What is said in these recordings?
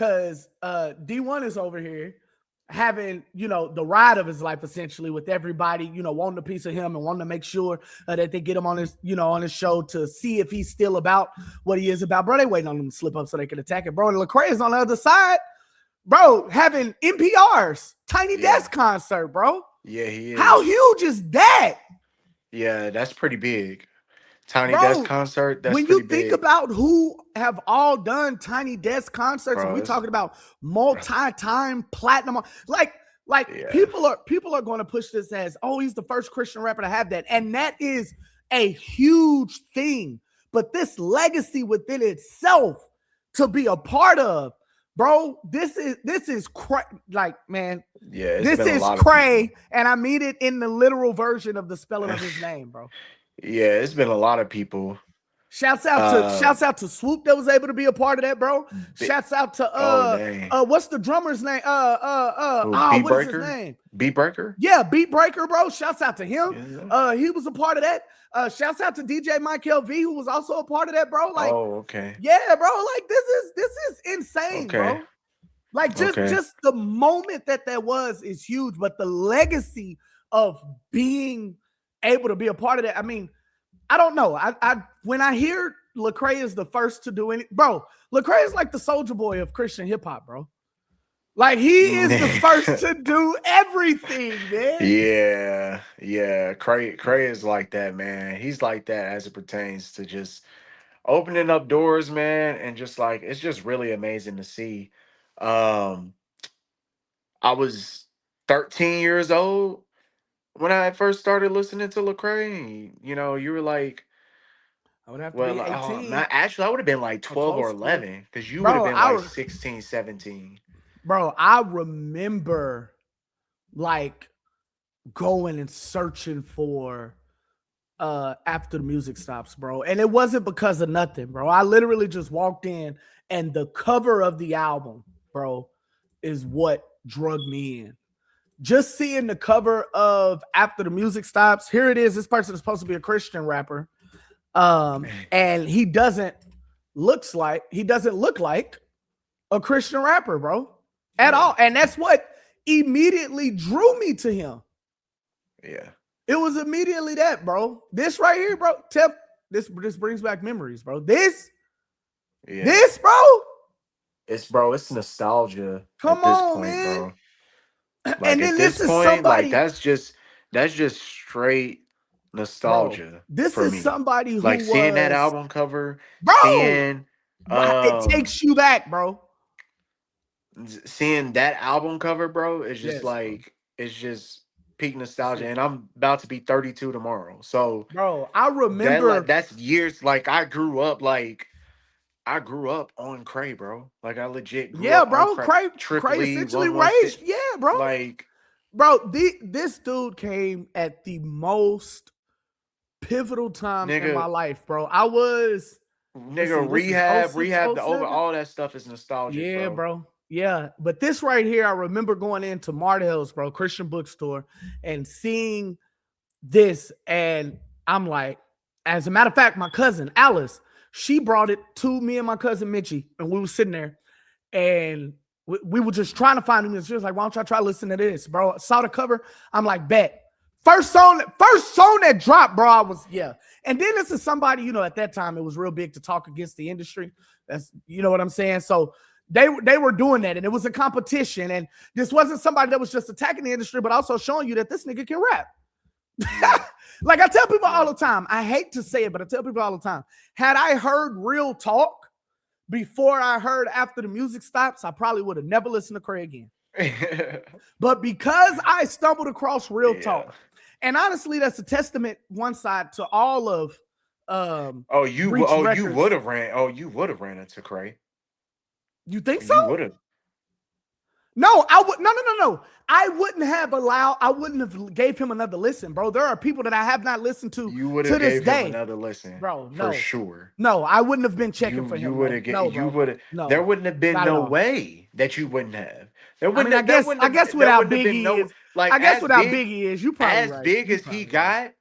because D1 is over here having, the ride of his life essentially with everybody, wanting a piece of him and wanting to make sure that they get him on his, on his show to see if he's still about what he is about. Bro, they waiting on him to slip up so they can attack it, bro. And Lecrae is on the other side, bro, having NPR's Tiny Desk concert, bro. Yeah, he is. How huge is that? Yeah, that's pretty big. Tiny Desk concert, that's when pretty you think big. about who have all done Tiny Desk concerts, and we're talking about multi-time platinum, people are going to push this as, oh, he's the first Christian rapper to have that, and that is a huge thing. But this legacy within itself to be a part of, bro, this is like, man, this is Lecrae, and I mean it in the literal version of the spelling of his name, bro. Yeah, it's been a lot of people. Shouts out to Swoop that was able to be a part of that, bro. Shouts out to what's the drummer's name? What is his name? Beat Breaker? Yeah, Beat Breaker, bro. Shouts out to him. Yeah. He was a part of that. Shouts out to DJ Mike LV, who was also a part of that, bro. Like, okay. Yeah, bro. Like, this is insane, bro. Like, just the moment that was is huge, but the legacy of being able to be a part of that. I mean, I don't know. I when I hear Lecrae is the first to do any, bro, Lecrae is like the Soulja Boy of Christian hip hop, bro. Like, he is the first to do everything, man. Yeah. Cray is like that, man. He's like that as it pertains to just opening up doors, man, and just like, it's just really amazing to see. I was 13 years old when I first started listening to Lecrae. You were like, I would have to be 18. Actually, I would have been like 12 or 11, because you would have been like 16, 17. Bro, I remember like going and searching for After the Music Stops, bro. And it wasn't because of nothing, bro. I literally just walked in, and the cover of the album, bro, is what drug me in. Just seeing the cover of After the Music Stops, here it is. This person is supposed to be a Christian rapper. And he doesn't look like a Christian rapper, bro, at all. And that's what immediately drew me to him. Yeah. It was immediately that, bro. This right here, bro. This brings back memories, bro. This, bro. It's nostalgia. Come on, man. Bro. Like, and then this is somebody, like, that's just straight nostalgia. Bro, this is somebody who, like, seeing that album cover, bro. Seeing it takes you back, bro. Seeing that album cover, bro, is just it's just peak nostalgia. And I'm about to be 32 tomorrow, so, bro, I remember that's years. Like, I grew up on Cray, bro. Like, I legit grew up bro. on Cray essentially raised, bro. Like, bro, this dude came at the most pivotal time in my life, bro. I was rehab the over, all that stuff is nostalgia. Yeah, bro. Yeah, but this right here, I remember going into Martell's, bro, Christian bookstore, and seeing this, and I'm like, as a matter of fact, my cousin Alice, she brought it to me and my cousin Mitchie, and we were sitting there, and we were just trying to find him. She was like, "Why don't y'all try listening to this, bro?" I saw the cover. I'm like, "Bet." First song that dropped, bro. I was And then this is somebody, at that time it was real big to talk against the industry. That's, you know what I'm saying. So they were doing that, and it was a competition. And this wasn't somebody that was just attacking the industry, but also showing you that this nigga can rap. Like, I tell people all the time, I hate to say it, but I tell people all the time, had I heard Real Talk before I heard After the Music Stops, I probably would have never listened to Cray again. But because I stumbled across Real Talk, and honestly, that's a testament one side to all of you would have ran into Cray. You think so? You would have. No, I would. No. I wouldn't have gave him another listen, bro. There are people that I have not listened to. You would have gave him another listen, bro. No, for sure. No, I wouldn't have been checking for him. You would have. You would have. No, there wouldn't have been no way that you wouldn't have. I guess without Biggie is like. I guess without Biggie is, you probably as big as he got.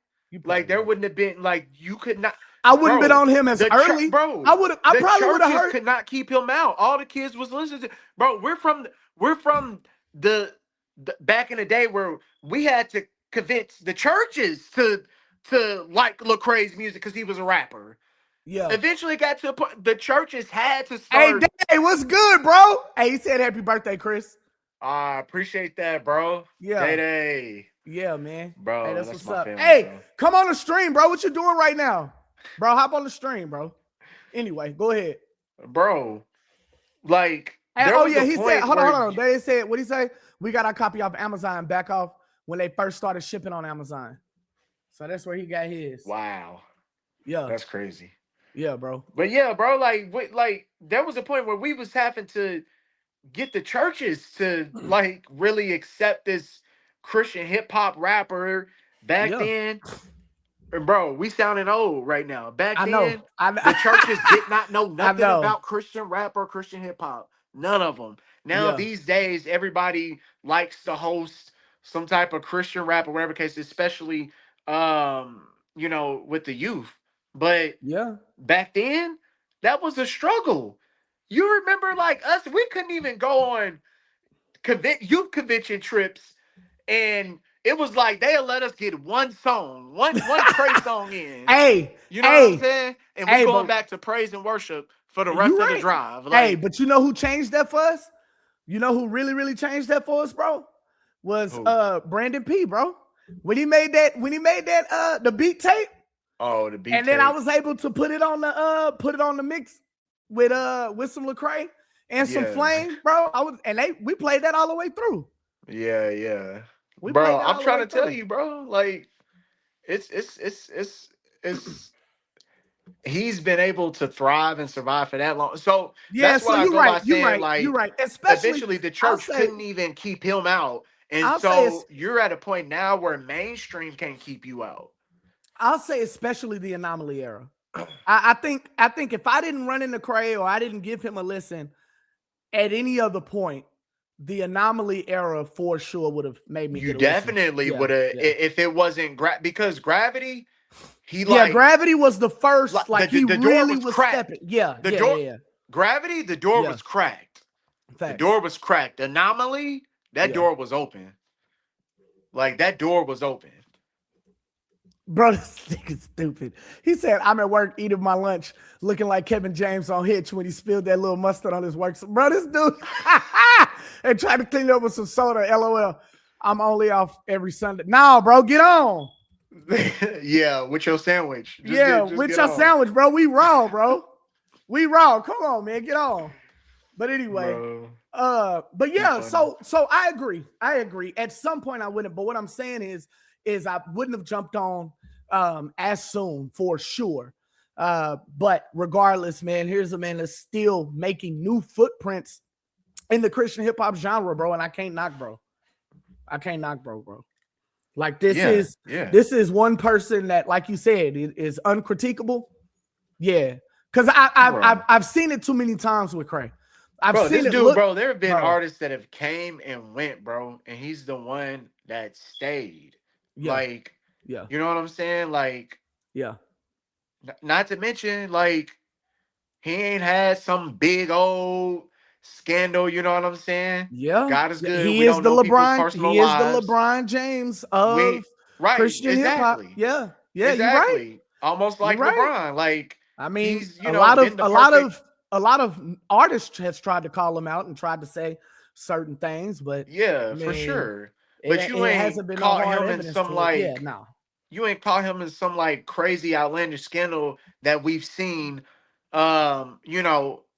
Like, there wouldn't have been, like, you could not. I wouldn't been bro. on him as early. I The probably would have churches heard. could not keep him out. All the kids was listening to, bro. We're from the back in the day where we had to convince the churches to like Lecrae's music because he was a rapper. Yeah. Eventually, it got to a point the churches had to Hey, start. hey, what's good, bro? Hey, he said happy birthday, Chris. I appreciate that, bro. Day Yeah. Day, Yeah, man. Hey, bro. that's That's what's my up. family, Hey, bro. come on the stream, bro. What you doing right now? Bro, hop on the stream, bro. Anyway, go ahead. Bro, like And, there oh was yeah, a he said, point hold on, where hold on. They said, what he say? We got our copy off Amazon back off when they first started shipping on Amazon. So that's where he got his. wow, Yeah. that's crazy. Yeah, bro. But yeah, bro, like there was a point where we was having to get the churches to like really accept this Christian hip hop rapper back Yeah. then. And bro, we sounding old right now. Back I know. then, I know. the churches did not know I nothing know. about Christian rap or Christian hip hop. None of them. Now Yeah. these days, everybody likes to host some type of Christian rap or whatever case, especially with the youth. But Yeah. back then, that was a struggle. You remember like us, we couldn't even go on youth convention trips, and it was like they'll let us get one song, one praise song in. Hey, You know what I'm hey, saying? And we hey, going but back to praise and worship for the rest you of the right. drive. Hey, Like but you know who changed that for us? You know who really, really changed that for us, bro? Was who? Brandon P, bro. When he made that the beat tape, Oh, the beat and then I tape. was able to put it on the mix with some Lecrae and some Yeah, Flame, bro. We played that all the way through. yeah. We Bro, played that I'm all the trying way to tell through. you, bro. Like it's he's been able to thrive and survive for that long. So Yeah, that's so what I you're go by right. You're saying, right. You're like, right. Especially, eventually the I'll church say, couldn't even keep him out. And I'll say so you're at a point now where mainstream can't keep you out. I'll say especially the anomaly era. I think if I didn't run into Cray or I didn't give him a listen at any other point, the anomaly era for sure would have made me You get a listen. definitely Yeah, would have yeah. if it wasn't because gravity, he Yeah, like Gravity was the first, the, like the he the door really was was cracked. stepping. Yeah, The yeah, yeah, door yeah. gravity, the door Yeah. was cracked. The Facts. door was cracked. Anomaly, that Yeah. door was open. Like that door was open. Bro, this nigga's stupid. He said, I'm at work eating my lunch, looking like Kevin James on Hitch when he spilled that little mustard on his work. So, bro, this dude, and tried to clean it up with some soda. LOL. I'm only off every Sunday. No, bro, get on. Yeah, with your sandwich. Yeah, Just with get your on. sandwich, bro. We raw, bro. We raw. Come on, man, get on. But anyway, Bro. but Too yeah, funny. so I agree. I agree. At some point I wouldn't, but what I'm saying is I wouldn't have jumped on as soon for sure. But regardless, man, here's a man that's still making new footprints in the Christian hip hop genre, bro. And I can't knock, bro. I can't knock, bro. Like this Yeah, is yeah. this is one person that, like you said, is uncritiquable. Yeah, because Bro. I've seen it too many times with Cray. I've Bro, seen this it dude, look, bro, there have been bro. artists that have came and went, bro, and he's the one that stayed. Yeah, Like, yeah, you know what I'm saying? Like, yeah, not to mention, like, he ain't had some big old scandal, you know what I'm saying? yeah. God is good. He We is don't the know people's LeBron. personal He is the lives. LeBron James We of right, Christian hip hop. exactly. Yeah, yeah. You right. Exactly. Almost You like right. LeBron. Like I mean, he's, a lot of been the a lot perfect. of a lot of artists has tried to call him out and tried to say certain things, but I Yeah, for mean, sure. it But you it ain't hasn't been no caught hard him in evidence some to it. Yeah, like no. you ain't caught him in some like crazy outlandish scandal that we've seen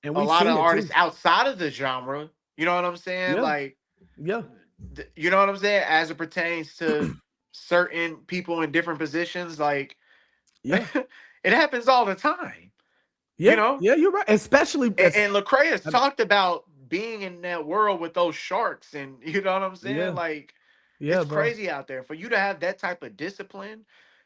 And a we've lot of seen it artists too. outside of the genre. You know what I'm saying? Yeah, Like yeah, you know what I'm saying? As it pertains to certain people in different positions, like yeah, it happens all the time. You yeah, know? yeah. You're right. Especially as And Lecrae has um, talked about being in that world with those sharks, and you know what I'm saying? yeah, Like, yeah, it's bro. crazy out there for you to have that type of discipline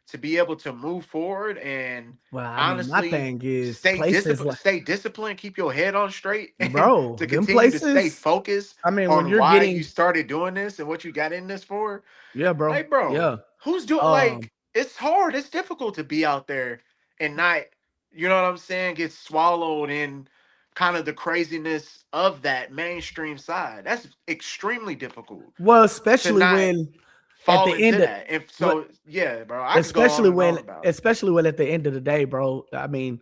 to be able to move forward and Well, I mean, my honestly thing is places like, stay disciplined, keep your head on straight, and bro, to them continue to stay places. focused I mean, when on you're why you getting, started doing this and what you got in this for. yeah, bro, Like, bro, yeah, who's doing um, like it's hard, it's difficult to be out there and not, you know what I'm saying, get swallowed in kind of the craziness of that mainstream side. That's extremely difficult Well, to especially not when at fall the into end of that. And what, so, yeah, bro, I could go on and on about it. especially when at the end of the day, bro. I mean,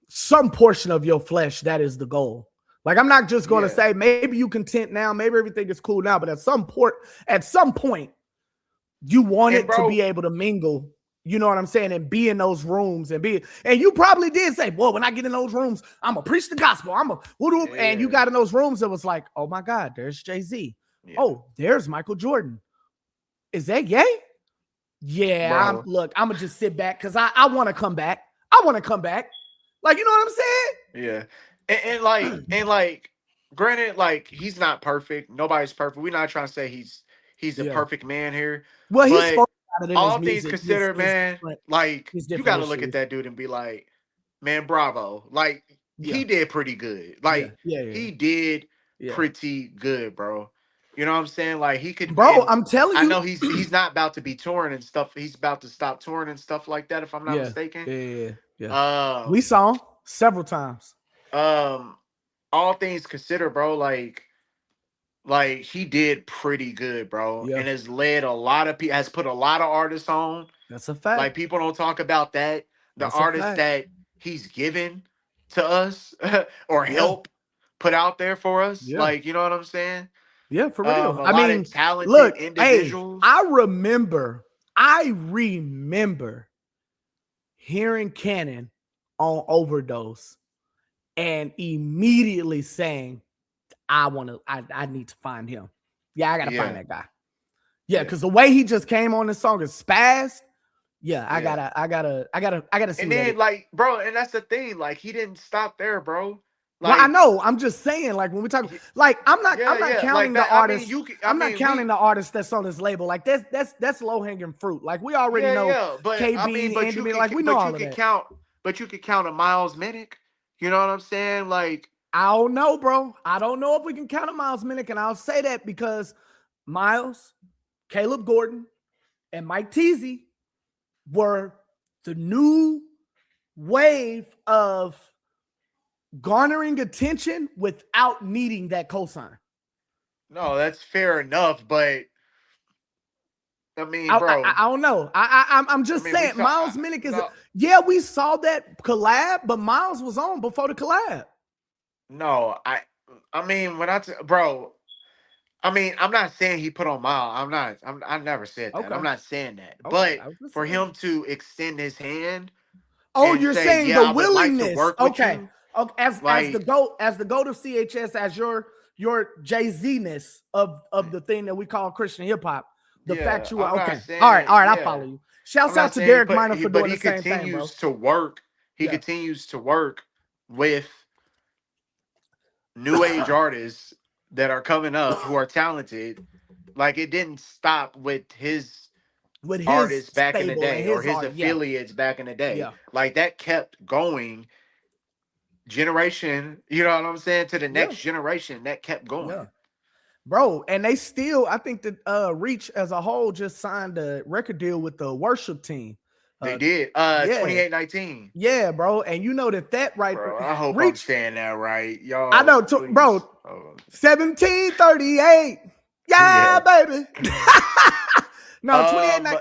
some portion of your flesh, that is the goal. Like, I'm not just going to Yeah, say maybe you content now, maybe everything is cool now, but at some point, you want and it to be bro, able to mingle. You know what I'm saying? And be in those rooms and you probably did say, boy, when I get in those rooms, I'm gonna preach the gospel. And you yeah, got in those rooms that was like, oh my God, there's Jay-Z. yeah, Oh, there's Michael Jordan. Is that yay? Yeah, bro, I'm gonna just sit back because I want to come back. I want to come back. Like, you know what I'm yeah, and like, granted, like he's not perfect. Nobody's perfect. We're not trying to say he's a saying? Yeah. perfect man here, Well, he but spoke about it in his all things music, considered, man, like his you different got to look at issues. that dude and be like, man, bravo. Like Yeah, he did pretty good. yeah, Like yeah, yeah, he did yeah. pretty good, bro. You know what I'm saying? Like he could, Bro, and I'm telling I know you. he's not about to be touring and stuff. He's about to stop touring and stuff like that, if I'm not Yeah, mistaken. yeah, yeah, yeah. We Um, saw him several times. um, all things considered, bro, like he did pretty good, bro, Yeah, and has led a lot of people, has put a lot of artists on. that's a Like fact. people don't talk about that. The That's a artists fact. that he's given to us or Yeah, help put out there for us. yeah, Like, you know what I'm saying? yeah, for real. A I lot of mean, talented look, hey, individuals. I remember hearing Cannon on Overdose and immediately saying, I need to find him. Yeah, I gotta find Yeah, that guy. Yeah, yeah, because the way he just came on this song is spaz. Yeah, yeah. I gotta see And what that is. then like, bro, and that's the thing. Like he didn't stop there, bro. Well, I Like, know. I'm just saying, like when we talk, like I'm yeah, not yeah. Like counting the that. I mean, artists. you. I I'm not mean, counting we. the artist that's on this label. Like that's low hanging fruit. Like we already Yeah, know yeah. But I mean, KB, Andy, like we know all of that. but you could count a Miles Minnick. You know what I'm saying? Like, I don't know, bro. I don't know if we can count a Miles Minnick, and I'll say that because Miles, Caleb Gordon, and Mike Teasy were the new wave of garnering attention without needing that cosign. no, that's fair enough. But I mean, bro. I don't know. I'm I just mean, we saying saw. Miles Minnick is No, yeah, we saw that collab, but Miles was on before the collab. no. I mean, bro. I mean, I'm not saying he put on Miles. I'm not. I never said that. I'm Okay. not saying that. Okay. But I was just for saying. him to extend his hand Oh, and you're say, saying "Yeah, the I would like to willingness. work with Okay. you," Okay. like, As the goat of CHS, as your Jay-Z-ness of the thing that we call Christian hip hop. The yeah, fact you I'm are not okay. All right, saying, all right, I yeah. follow you. I'm Shouts not out to saying Derek Minor for but doing he the same thing, bro. continues to work. He Yeah. continues to work with new age artists that are coming up who are talented. Like it didn't stop with his With his artists back in the stable and day or his his art. Yeah. affiliates back in the day. Yeah. Like that kept going generation, you know what I'm saying, to the Yeah. next generation. That kept Yeah. going. Bro, and they still, I think that Reach as a whole just signed a record deal with the worship team. They Uh did. yeah, 2819. yeah, bro. And you know that right Bro, I hope I'm Reach, saying that right. I Y'all, know bro, please. Oh, 1738. Yeah, yeah. baby. No, 28 Um,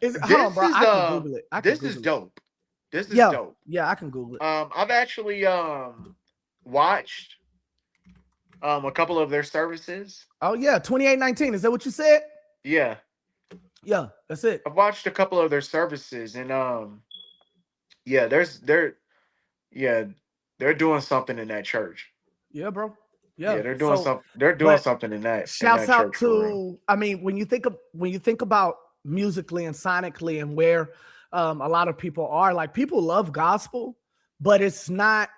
is hold on, this bro. is I can Google it. I can this is Google it. dope. This is Yeah, dope. yeah, I can Google it. I've actually watched a couple of their services. Oh, yeah, 2819. Is that what you said? Yeah, Yeah, that's it. I've watched a couple of their services, and yeah, yeah, they're doing something in that church. Yeah, bro. Yeah, Yeah. So, they're doing but something in shouts that out church for real. to, I mean, when you think about musically and sonically and where a lot of people are, like people love gospel, but it's not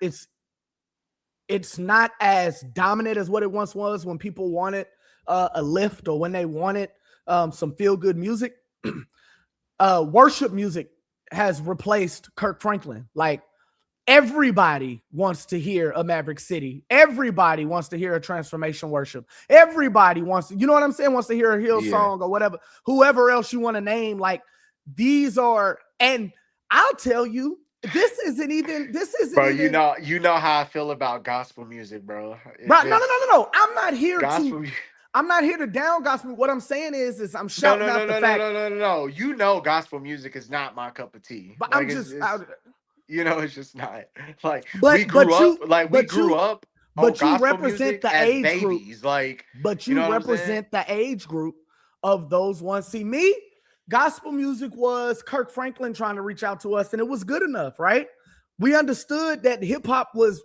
as dominant as what it once was when people wanted a lift or when they wanted some feel good music. Worship music has replaced Kirk Franklin. Like everybody wants to hear a Maverick City. Everybody wants to hear a transformation worship. Everybody wants to, you know what I'm saying? Wants to hear a Hill Yeah, song or whatever, whoever else you want to name. Like these are, and I'll tell you, This isn't even. This isn't Bro, even. you know how I feel about gospel music, bro. It's Bro, no, no, just no, no, no. I'm not here gospel. to. I'm not here to down gospel. What I'm saying is I'm No, shouting no, no, out the no, no, fact. no, no, no, no. You know, gospel music is not my cup of tea. But Like I'm just. it's you know, it's just not. Like But but you we but grew you up on but you gospel represent music the as age group. babies. Like, But you know you what I'm saying? represent the age group of those ones. See, me, gospel music was Kirk Franklin trying to reach out to us, and it was good enough, right? We understood that hip hop was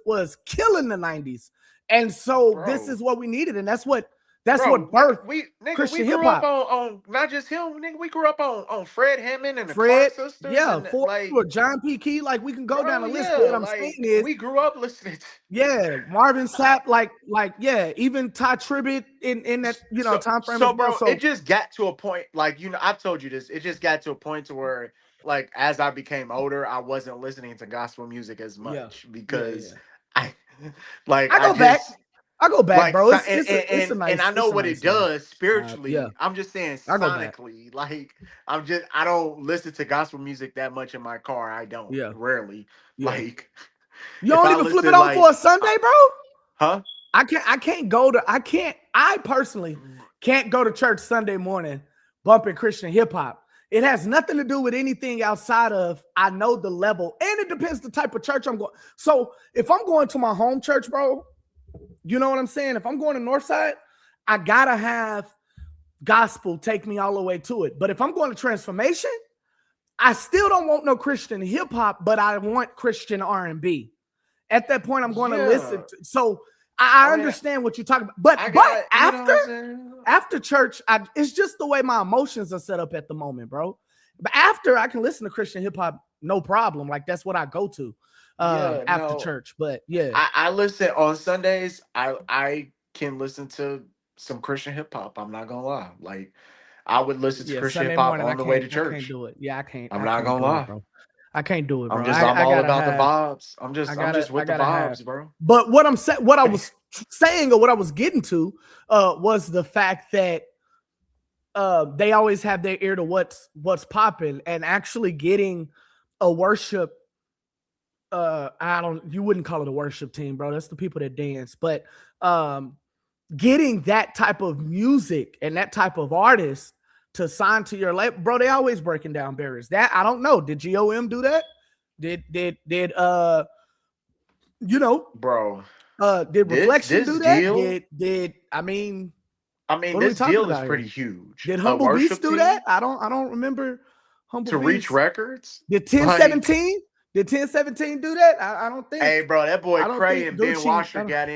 killing the 90s. And so this Bro. is what we needed, and that's what Bro, birthed we Christian hip grew up hop. on not just him, nigga, we grew up on Fred Hammond and the Clark Fred, sisters yeah, and for like, sure, John P. Key, like we can go down bro, the list. But yeah, what I'm saying like is, we grew up listening to yeah, Marvin Sapp, yeah, even Ty Tribbett in that time frame as well. bro, it So just got to a point, like, I've told you this, it just got to a point to where, like, as I became older, I wasn't listening to gospel music as yeah, much yeah, because yeah. I like I I go back. just I go back, like bro. so- It's a and nice I know what it vibe. does Yeah, spiritually. I'm just saying I go back. sonically, like I don't listen to gospel music that much in my car. I don't Yeah, rarely. yeah. Like You if don't I even flip it listen on for a like Sunday, bro. huh? I can't go to. I personally can't go to church Sunday morning bumping Christian hip hop. It has nothing to do with anything outside of I know the level, and it depends the type of church I'm going. So if I'm going to my home church, bro, you know what I'm saying? If I'm going to Northside, I gotta have gospel take me all the way to it. But if I'm going to Transformation, I still don't want no Christian hip hop, but I want Christian R&B. At that point, I'm going to Yeah. listen. So I I mean, understand what you're talking about. But I got you know what I'm saying? after church, it's just the way my emotions are set up at the moment, bro. But after, I can listen to Christian hip hop, no problem. Like that's what I go to Yeah, after no. church. But yeah, I listen on Sundays. I can listen to some Christian hip hop. I'm not gonna lie. Like I would listen to yeah. Christian Sunday hip hop morning, on the way to I can't church. do it. Yeah, I'm I not can't gonna do it, lie. bro. I can't do it, bro. I'm I all gotta about the have. vibes. I'm just I with the gotta have. vibes, bro. But what what I was saying, or what I was getting to, was the fact that they always have their ear to what's popping, and actually getting a worship. You wouldn't call it a worship team, bro. That's the people that dance, but getting that type of music and that type of artist to sign to your label, bro. They always breaking down barriers. That I don't know. Did GOM do that? Did Bro, did Reflection this do that? deal. Did I mean? I mean, What are we this talking deal is about pretty here? huge. Did A Humble Beast worship do that? team I don't remember Humble to reach Beast. records. Did Like, 1017? Did 1017 do that? I don't think. hey, bro, that boy I don't Cray think and Ben Gucci. Washer got in